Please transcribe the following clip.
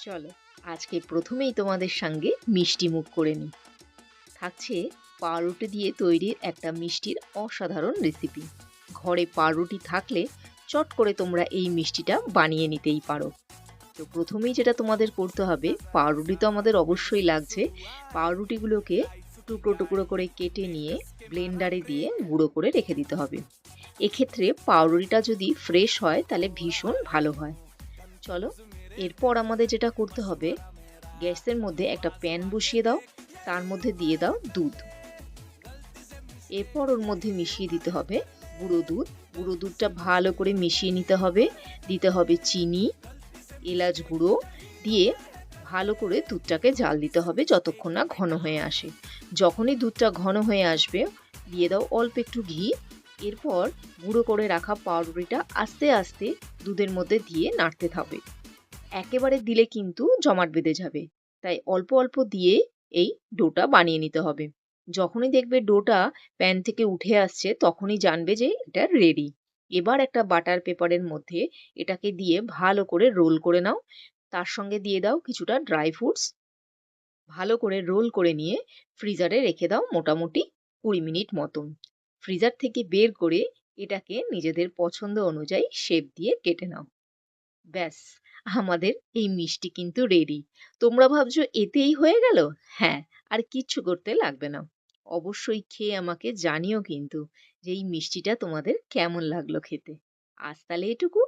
চলো আজকে প্রথমেই তোমাদের সঙ্গে মিষ্টি মুখ করে নিই। থাকছে পাউরুটি দিয়ে তৈরি একটা মিষ্টির অসাধারণ রেসিপি। ঘরে পাউরুটি থাকলে চট করে তোমরা এই মিষ্টিটা বানিয়ে নিতেই পারো। তো প্রথমেই যেটা তোমাদের করতে হবে, পাউরুটি তো আমাদের অবশ্যই লাগছে। পাউরুটিগুলোকে টুকরো টুকরো করে কেটে নিয়ে ব্লেন্ডারে দিয়ে গুঁড়ো করে রেখে দিতে হবে। এক্ষেত্রে পাউরুটিটা যদি ফ্রেশ হয় তাহলে ভীষণ ভালো হয়। চলো, এরপর আমাদের যেটা করতে হবে, গ্যাসের মধ্যে একটা প্যান বসিয়ে দাও, তার মধ্যে দিয়ে দাও দুধ। এরপর ওর মধ্যে মিশিয়ে দিতে হবে গুঁড়ো দুধ। গুঁড়ো দুধটা ভালো করে মিশিয়ে নিতে হবে। দিতে হবে চিনি, এলাচ গুঁড়ো দিয়ে ভালো করে দুধটাকে জাল দিতে হবে যতক্ষণ না ঘন হয়ে আসে। যখনই দুধটা ঘন হয়ে আসবে দিয়ে দাও অল্প একটু ঘি। এরপর গুঁড়ো করে রাখা পাউরুটিটা আস্তে আস্তে দুধের মধ্যে দিয়ে নাড়তে হবে। একেবারে দিলে কিন্তু জমাট বেঁধে যাবে, তাই অল্প অল্প দিয়ে এই ডোটা বানিয়ে নিতে হবে। যখনই দেখবে ডোটা প্যান থেকে উঠে আসছে তখনই জানবে যে এটা রেডি। এবার একটা বাটার পেপারের মধ্যে এটাকে দিয়ে ভালো করে রোল করে নাও। তার সঙ্গে দিয়ে দাও কিছুটা ড্রাই ফ্রুটস। ভালো করে রোল করে নিয়ে ফ্রিজারে রেখে দাও মোটামুটি 20 মিনিট মতন। ফ্রিজার থেকে বের করে এটাকে নিজেদের পছন্দ অনুযায়ী শেপ দিয়ে কেটে নাও। ব্যাস, আমাদের এই মিষ্টি কিন্তু রেডি। তোমরা ভাবছো এতেই হয়ে গেল? হ্যাঁ, আর কিচ্ছু করতে লাগবে না। অবশ্যই খেয়ে আমাকে জানিও কিন্তু যে এই মিষ্টিটা তোমাদের কেমন লাগলো খেতে। আজ তাহলে এটুকু।